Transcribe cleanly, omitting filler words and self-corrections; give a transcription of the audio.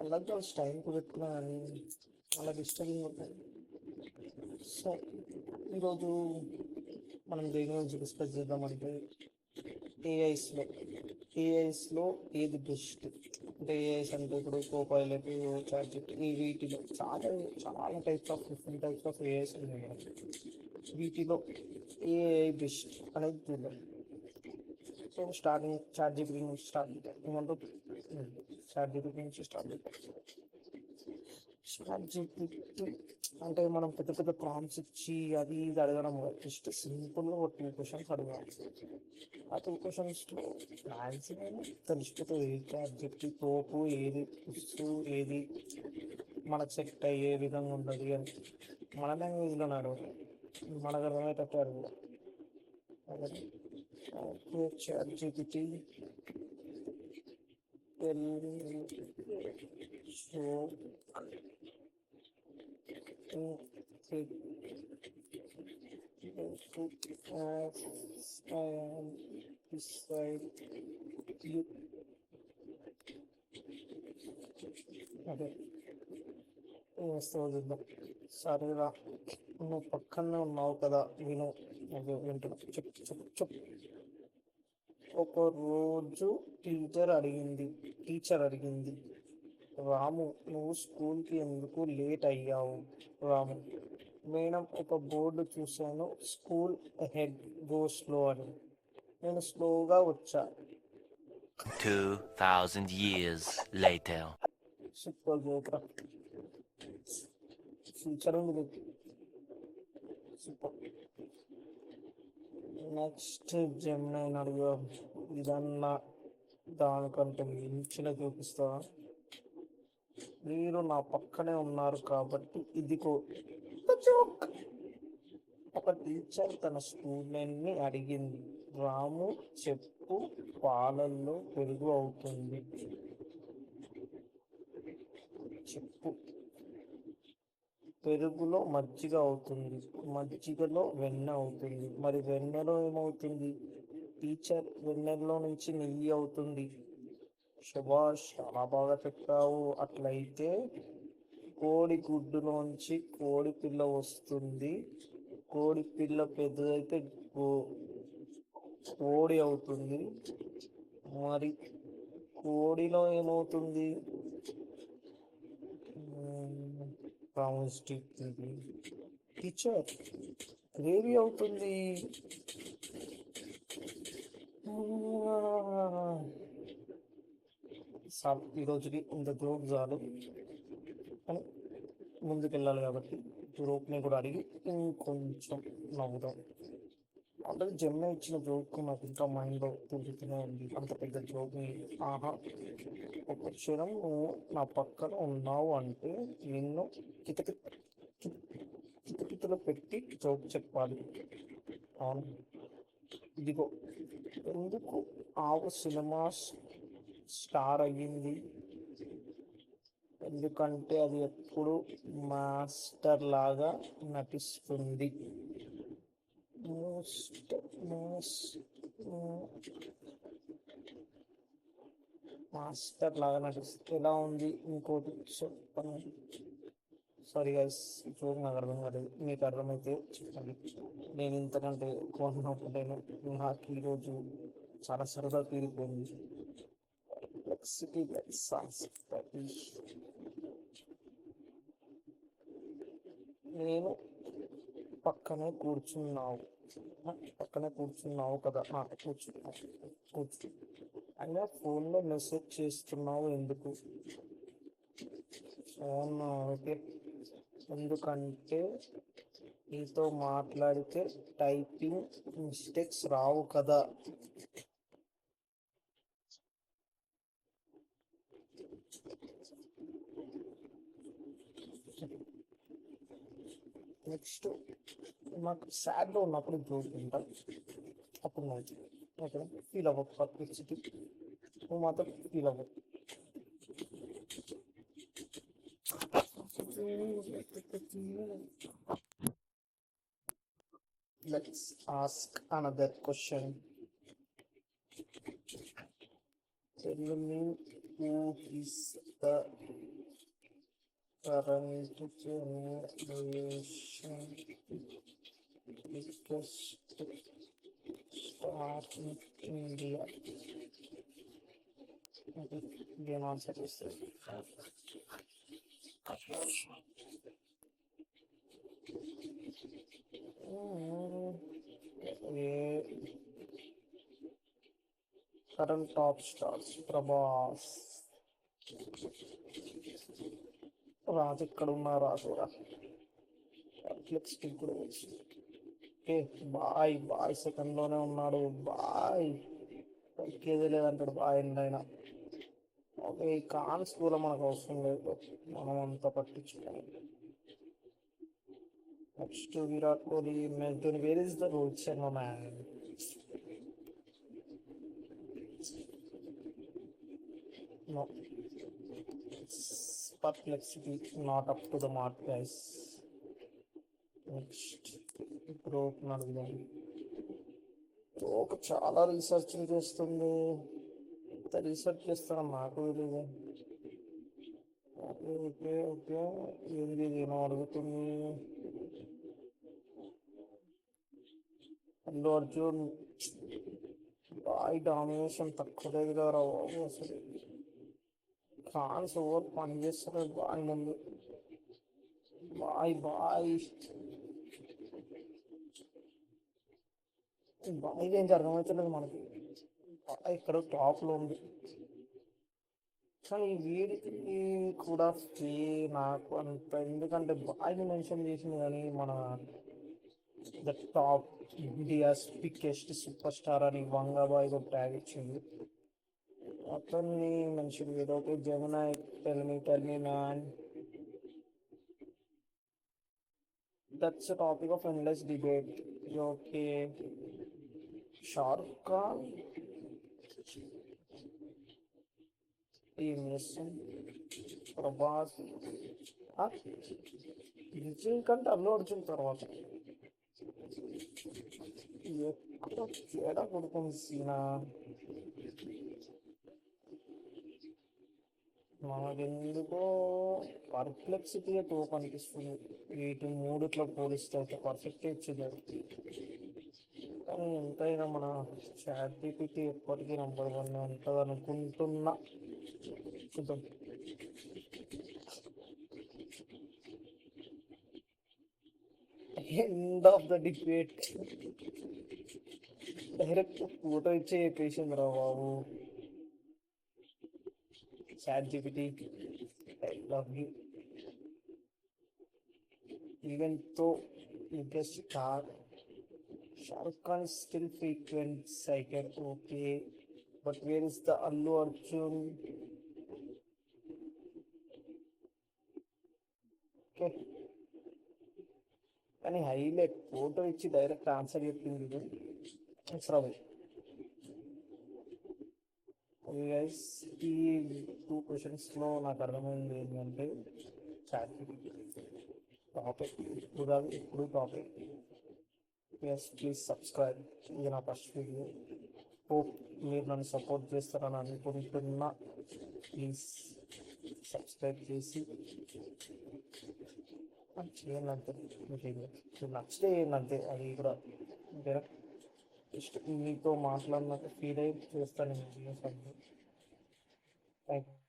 అలాగే టైంకి పెట్టుకున్నా కానీ అలా డిస్టర్బింగ్ ఉంటుంది. సో ఈరోజు మనం దేని గురించి డిస్కస్ చేద్దామంటే ఏఐస్లో ఏఐస్లో ఏది బెస్ట్ అంటే ఏఐస్ అంటే ఇప్పుడు కోపైలట్, చాట్జిపిటి, ఈ వీటిలో చాలా చాలా types of different types of AIs ఉన్నాయి కదా. వీటిలో ఏఐ బెస్ట్ అనేది చూద్దాం. సో స్టార్టింగ్ చాట్జిపిటి నుంచి స్టార్ట్ చేద్దాం. ఏమంటూ చాట్జిపిటి నుంచి స్టార్ట్ చేద్దాం. చాట్జిపిటి అంటే మనం పెద్ద పెద్ద ప్రాంప్ట్స్ ఇచ్చి అది ఇది అడగడం జస్ట్ సింపుల్గా ఒక 2 క్వశ్చన్స్ అడగాలి. ఆ 2 క్వశ్చన్స్లో మ్యాక్సిమం తెలిసిపోతుంది చాట్జిపిటి తోపు ఏది పుస్తు ఏది మనకు సెట్ అయ్యే విధంగా ఉంటుంది అని మన లాంగ్వేజ్లో అడగాలి, మనకు అర్థమయ్యేటట్టు అడగాలి. చాట్జిపిటి సో అదే చూద్దాం. సరేరా, నువ్వు పక్కనే ఉన్నావు కదా, విను. అదే వింటున్నా, చెప్పు చెప్పు చెప్పు. ఒక రోజు టీచర్ అడిగింది, రాము నువ్వు స్కూల్కి ఎందుకు లేట్ అయ్యావు? రాము, మేడం ఒక బోర్డు చూశాను, స్కూల్ హెడ్ గో స్లో అని. నేను స్లోగా వచ్చా. 2000 years later. సూపర్ జోక్రా, ఫ్యూచర్ ఉంది. సూపర్. నెక్స్ట్ జెమిని అడుగు, ఇదన్నా దానికంటే మించిన చూపిస్తా. మీరు నా పక్కనే ఉన్నారు కాబట్టి ఇదిగో జోక్. ఒక టీచర్ తన స్టూడెంట్ని అడిగింది, రాము చెప్పు, పాలల్లో పెరుగు అవుతుంది? చెప్పు. పెరుగులో మజ్జిగ అవుతుంది, మజ్జిగలో వెన్న అవుతుంది, మరి వెన్నెలో ఏమవుతుంది? టీచర్, వెన్నెల్లో నుంచి నెయ్యి అవుతుంది. శభాష్, చాలా బాగా చెప్పావు. అట్లయితే కోడి గుడ్డులోంచి కోడి పిల్ల వస్తుంది, కోడి పిల్ల పెద్దదైతే కోడి అవుతుంది, మరి కోడిలో ఏమవుతుంది? టీచర్, గ్రేవీ అవుతుంది. సార్, ఈరోజుకి ఇంత జోక్ చాలు, కానీ ముందుకెళ్ళాలి కాబట్టి జోక్ని కూడా అడిగి ఇంకొంచెం నవ్వుదాం. ఆల్రెడీ జెమ్ని ఇచ్చిన జోక్ నాకు ఇంకా మైండ్లో తిరుగుతూనే ఉంది. అంత పెద్ద జోక్ని, ఆహా. ఒక క్షణం నువ్వు నా పక్కన ఉన్నావు అంటే నిన్ను కితకితలు పెట్టి జోక్ చెప్పాలి. అవును, ఇదిగో ఎందుకు ఆవు సినిమా స్టార్ అయ్యింది? ఎందుకంటే అది ఎప్పుడు మాస్టర్ లాగా నటిస్తుంది. మాస్టర్ లాగా నటిస్తుంది ఎలా ఉంది? ఇంకోటి చెప్పను. సారీ గైస్, జోక్ నాకు అర్థం కాలేదు, మీకు అర్థమైతే చెప్పండి. నేను ఇంతకంటే కోరుకుంటున్నాను. నాకు ఈరోజు చాలా సరదా తీరిపోయింది. నేను పక్కనే కూర్చున్నావు కదా, కూర్చు. అయినా ఫోన్లో మెసేజ్ చేస్తున్నావు ఎందుకు? ఫోన్ ఓకే, ఎందుకంటే నీతో మాట్లాడితే టైపింగ్ మిస్టేక్స్ రావు కదా. నెక్స్ట్, నాకు సాడ్గా ఉన్నప్పుడు జోక్ ఉంటాను, అప్పుడు నాకు ఓకే ఫీల్ అవ్వదు. పర్ప్లెక్సిటీ నువ్వు మాత్రం ఫీల్ అవ్వదు. Let's ask another question. Tell me, who is the current generation biggest star in India. Okay, game answer is this. Yeah, current top stars Prabhas. రాజు ఇక్కడ ఉన్నా రాజురా నెట్ఫ్లిక్స్ కూడా వచ్చింది. ఓకే బాయ్ బాయ్ సెకండ్లోనే ఉన్నాడు bye ఎక్కేది లేదంటాడు bye ఎండైనా. Okay ఈ cons కూడా మనకు అవసరం లేదు, మనం అంతా పట్టించుకోవాలి. Next Virat Kohli MS Dhoni. Where is the Rohit Sharma man? No, perplexity not up to the mark, guys. Next growth అడుగుదాం. ఒక చాలా రీసెర్చ్ చేస్తుంది, ఎంత రీసెర్చ్ చేస్తాను నాకు తెలియదు. ఓకే ఓకే ఓకే ఏంది నేను అడుగుతుంది. అల్లు అర్జున్ బాయ్ డామినేషన్ తక్కువ లేదు కదా బాబు అసలు. ఖాన్స్ ఓవర్ పని చేస్తారు బాయ్ ముందు. బాయ్ బాయ్ బాయ్ ఏంటి అర్థమవుతలేదు మనకి. బాయ్ ఇక్కడ టాప్లో ఉంది కానీ వీడికి కూడా ఫే నాకు అంత, ఎందుకంటే బాయ్ని మెన్షన్ చేసింది కానీ మన the top India's biggest super star అని వంగబాయ్ కూడా ట్యాగ్ ఇచ్చింది. అతన్ని మెన్షన్ చేయదు. Okay Jamuna tell me man. That's a topic of endless debate. Okay Shahrukh Khan ఏం చేస్తుంది, ప్రభాస్ విజయ్ కంటే అల్లు అర్జున్ తర్వాత ఎక్కడ తేడా కొడుతుంది సీనా. మనకెందుకో పర్ప్లెక్సిటీ తోపు అనిపిస్తుంది. వీటి మూడిట్లో పోలిస్తే అయితే పర్ఫెక్ట్ ఇచ్చింది. కానీ ఎంతైనా మన చాట్ జీపీటీ ఎప్పటికీ నెంబర్ 1 ఉంటుంది అనుకుంటున్నా. చూద్దాం. End of the debate. Direct photo ఇచ్చే చెప్పేసింది రా బాబు ChatGPT. I love you. Even though biggest star Shahrukh Khan is still frequent sighted, okay. But where is the Allu Arjun? Okay. కానీ highlight photo ఇచ్చి direct answer చెప్పింది ఇది. It's Rao. Okay guys, ఈ 2 క్వశ్చన్స్లో నాకు అర్థమైంది ఏంటంటే chat topic ఇప్పుడు కాదు ఎప్పుడు టాపిక్. Yes please subscribe. ఇది నా ఫస్ట్ వీడియో. హోప్ మీరు నన్ను సపోర్ట్ చేస్తారని అనుకుంటున్నా. ప్లీజ్ సబ్స్క్రైబ్ చేసి చేయండి అంతే. మీకు నచ్చితే ఏంటంటే అది కూడా జస్ట్ మీతో మాట్లాడినట్టు ఫీల్ అయ్యి చేస్తాను నేను వీడియోస్ అన్నీ. Thank you.